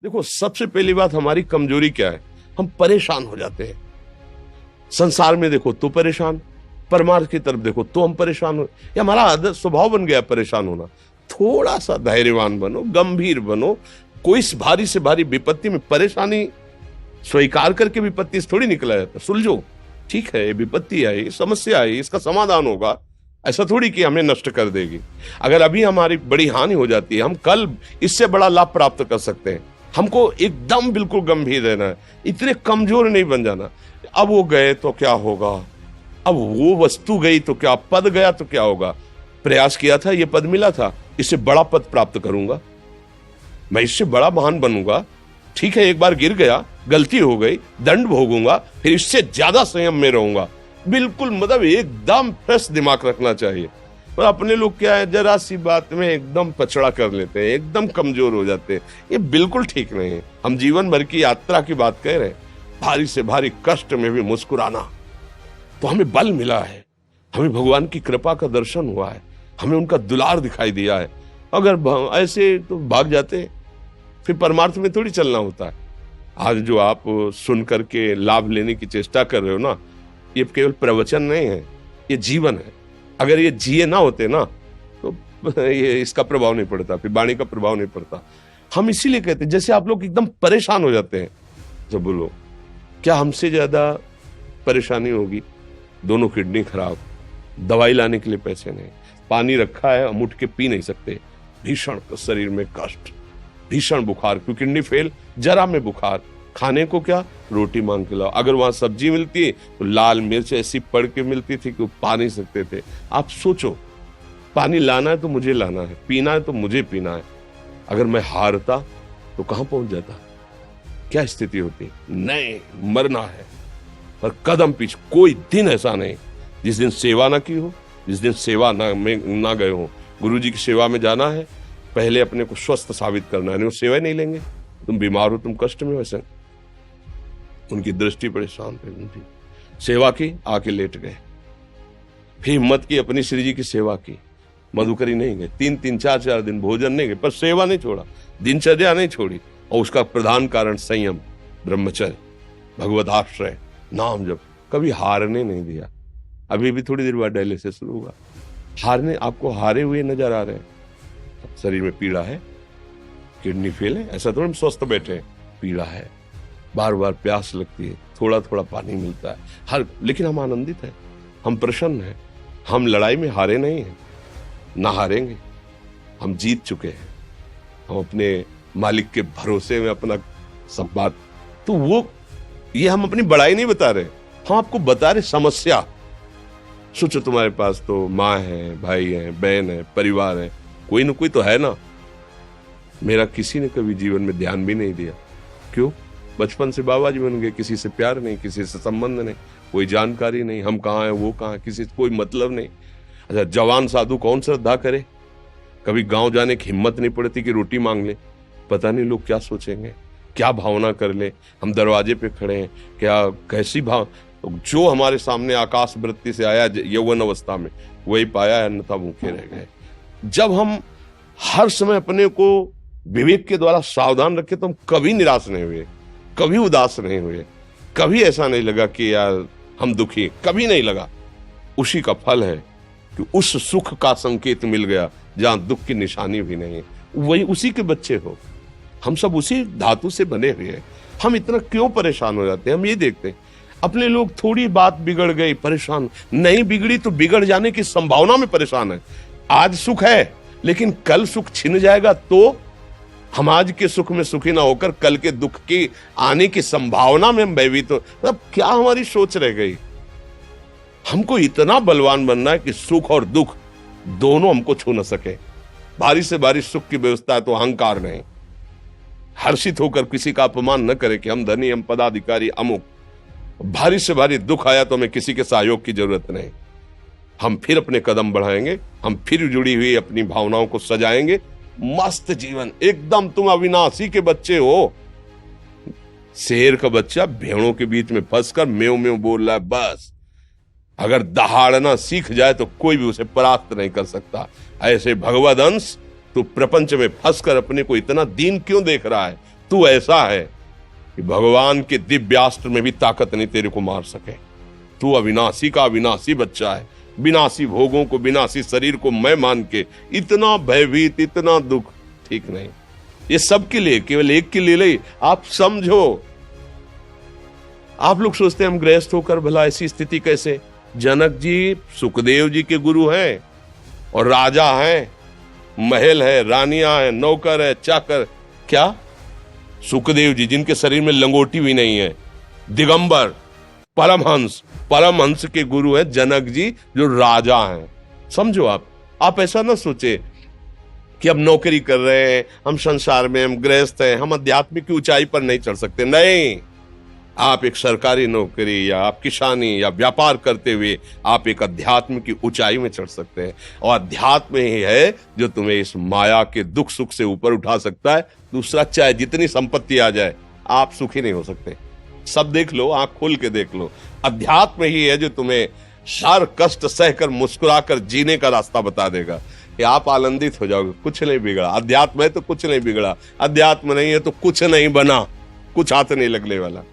देखो, सबसे पहली बात हमारी कमजोरी क्या है, हम परेशान हो जाते हैं। संसार में देखो तो परेशान, परमार्थ की तरफ देखो तो हम परेशान हो, ये हमारा आदत स्वभाव बन गया परेशान होना। थोड़ा सा धैर्यवान बनो, गंभीर बनो। कोई इस भारी से भारी विपत्ति में परेशानी स्वीकार करके विपत्ति से थोड़ी निकला जाता। सुलझो, ठीक है, ये विपत्ति आई, समस्या आई, इसका समाधान होगा। ऐसा थोड़ी कि हमें नष्ट कर देगी। अगर अभी हमारी बड़ी हानि हो जाती है, हम कल इससे बड़ा लाभ प्राप्त कर सकते हैं। हमको एकदम बिल्कुल गंभीर रहना है, इतने कमजोर नहीं बन जाना। अब वो गए तो क्या होगा, अब वो वस्तु गई तो क्या, पद गया तो क्या होगा। प्रयास किया था, ये पद मिला था, इससे बड़ा पद प्राप्त करूंगा, मैं इससे बड़ा महान बनूंगा। ठीक है, एक बार गिर गया, गलती हो गई, दंड भोगूंगा, फिर इससे ज्यादा संयम में रहूंगा। बिल्कुल, मतलब एकदम फ्रेश दिमाग रखना चाहिए। और अपने लोग क्या है, जरा सी बात में एकदम पछड़ा कर लेते हैं, एकदम कमजोर हो जाते हैं। ये बिल्कुल ठीक नहीं है। हम जीवन भर की यात्रा की बात कह रहे हैं, भारी से भारी कष्ट में भी मुस्कुराना, तो हमें बल मिला है, हमें भगवान की कृपा का दर्शन हुआ है, हमें उनका दुलार दिखाई दिया है। अगर ऐसे तो भाग जाते, फिर परमार्थ में थोड़ी चलना होता है। आज जो आप सुन करके लाभ लेने की चेष्टा कर रहे हो ना, ये केवल प्रवचन नहीं है, ये जीवन है। अगर ये जिए ना होते ना, तो ये इसका प्रभाव नहीं पड़ता, फिर वाणी का प्रभाव नहीं पड़ता। हम इसीलिए कहते हैं, जैसे आप लोग एकदम परेशान हो जाते हैं जब बोलो, क्या हमसे ज्यादा परेशानी होगी? दोनों किडनी खराब, दवाई लाने के लिए पैसे नहीं, पानी रखा है, हम उठ के पी नहीं सकते, भीषण शरीर में कष्ट, भीषण बुखार, क्योंकि किडनी फेल, जरा में बुखार, खाने को क्या, रोटी मांग के लाओ। अगर वहां सब्जी मिलती है तो लाल मिर्च ऐसी पड़ के मिलती थी कि वो पा नहीं सकते थे। आप सोचो, पानी लाना है तो मुझे लाना है, पीना है तो मुझे पीना है। अगर मैं हारता तो कहां पहुंच जाता, क्या स्थिति होती? नहीं, मरना है, पर कदम पीछे। कोई दिन ऐसा नहीं जिस दिन सेवा ना की हो, जिस दिन सेवा ना गए हो। गुरु जी की सेवा में जाना है, पहले अपने को स्वस्थ साबित करना है, नहीं वो सेवा नहीं लेंगे। तुम बीमार हो, तुम कष्ट में हो, ऐसे उनकी दृष्टि परेशान थी। सेवा की, आके लेट गए। फिर हिम्मत की, अपनी श्री जी की सेवा की, मधुकरी नहीं गए, 3-3, 4-4 दिन भोजन नहीं गए, पर सेवा नहीं छोड़ा, दिनचर्या नहीं छोड़ी। और उसका प्रधान कारण संयम, ब्रह्मचर्य, भगवत आश्रय, नाम जप, कभी हारने नहीं दिया। अभी भी थोड़ी देर बाद डायलिसिस शुरू होगा। हारने, आपको हारे हुए नजर आ रहे हैं? शरीर में पीड़ा है, किडनी फेल है, ऐसा तो हम स्वस्थ बैठे हैं, पीड़ा है, बार बार प्यास लगती है, थोड़ा थोड़ा पानी मिलता है, लेकिन हम आनंदित हैं, हम प्रसन्न हैं। हम लड़ाई में हारे नहीं हैं, ना हारेंगे, हम जीत चुके हैं। हम अपने मालिक के भरोसे में अपना सब बात, तो वो ये हम अपनी बड़ाई नहीं बता रहे, हम आपको बता रहे समस्या। सोचो, तुम्हारे पास तो माँ है, भाई है, बहन है, परिवार है, कोई ना कोई तो है ना। मेरा किसी ने कभी जीवन में ध्यान भी नहीं दिया। क्यों? बचपन से बाबा जी बन गए, किसी से प्यार नहीं, किसी से संबंध नहीं, कोई जानकारी नहीं, हम कहाँ हैं, वो कहाँ है, किसी से कोई मतलब नहीं। अच्छा, जवान साधु कौन श्रद्धा करे? कभी गांव जाने की हिम्मत नहीं पड़ती कि रोटी मांग ले, पता नहीं लोग क्या सोचेंगे, क्या भावना कर ले। हम दरवाजे पे खड़े हैं, क्या कैसी भाव, जो हमारे सामने आकाश वृत्ति से आया यौवन अवस्था में, वही पाया, अन्यथा भूखे रह गए। जब हम हर समय अपने को विवेक के द्वारा सावधान रखे, तो हम कभी निराश नहीं हुए, कभी उदास नहीं हुए, कभी ऐसा नहीं लगा कि यार हम दुखी, कभी नहीं लगा। उसी का फल है कि उस सुख का संकेत मिल गया जहां दुख की निशानी भी नहीं है। वही उसी के बच्चे हो, हम सब उसी धातु से बने हुए हैं। हम इतना क्यों परेशान हो जाते हैं? हम ये देखते हैं, अपने लोग थोड़ी बात बिगड़ गई परेशान, नहीं बिगड़ी तो बिगड़ जाने की संभावना में परेशान है। आज सुख है, लेकिन कल सुख छिन जाएगा, तो हम आज के सुख में सुखी ना होकर कल के दुख की आने की संभावना में हम भयभीत हो। मतलब क्या हमारी सोच रह गई? हमको इतना बलवान बनना है कि सुख और दुख दोनों हमको छू न सके। भारी से भारी सुख की व्यवस्था है तो अहंकार नहीं, हर्षित होकर किसी का अपमान न करे कि हम धनी, हम पदाधिकारी, अमुक। भारी से भारी दुख आया तो हमें किसी के सहयोग की जरूरत नहीं, हम फिर अपने कदम बढ़ाएंगे, हम फिर जुड़ी हुई अपनी भावनाओं को सजाएंगे। मस्त जीवन एकदम। तुम अविनाशी के बच्चे हो। शेर का बच्चा भेड़ों के बीच में फंसकर म्यों म्यों बोल रहा है, बस अगर दहाड़ना सीख जाए तो कोई भी उसे परास्त नहीं कर सकता। ऐसे भगवद अंश, तू प्रपंच में फंसकर अपने को इतना दीन क्यों देख रहा है? तू ऐसा है कि भगवान के दिव्यास्त्र में भी ताकत नहीं तेरे को मार सके। तू अविनाशी का अविनाशी बच्चा है, विनाशी भोगों को, विनाशी शरीर को मैं मान के इतना भयभीत, इतना दुख ठीक नहीं। ये सबके लिए, केवल एक के लिए नहीं। आप समझो, आप लोग सोचते हैं हम गृहस्थ होकर भला ऐसी स्थिति कैसे। जनक जी सुखदेव जी के गुरु हैं और राजा हैं, महल है, रानियां हैं, नौकर है, चाकर। क्या सुखदेव जी जिनके शरीर में लंगोटी भी नहीं है, दिगंबर, परमहंस के गुरु हैं जनक जी जो राजा हैं। समझो आप ऐसा ना सोचे कि हम नौकरी कर रहे हैं, हम संसार में, हम गृहस्थ हैं, हम आध्यात्मिक की ऊंचाई पर नहीं चढ़ सकते। नहीं, आप एक सरकारी नौकरी या आप किसानी या व्यापार करते हुए आप एक अध्यात्म की ऊंचाई में चढ़ सकते हैं। और अध्यात्म ही है जो तुम्हें इस माया के दुख सुख से ऊपर उठा सकता है। दूसरा, चाहे जितनी संपत्ति आ जाए, आप सुखी नहीं हो सकते। सब देख लो, आंख खोल के देख लो, अध्यात्म ही है जो तुम्हें हर कष्ट सहकर मुस्कुराकर जीने का रास्ता बता देगा। कि आप आनंदित हो जाओगे, कुछ नहीं बिगड़ा। अध्यात्म है तो कुछ नहीं बिगड़ा, अध्यात्म नहीं है तो कुछ नहीं बना, कुछ हाथ नहीं लगने वाला।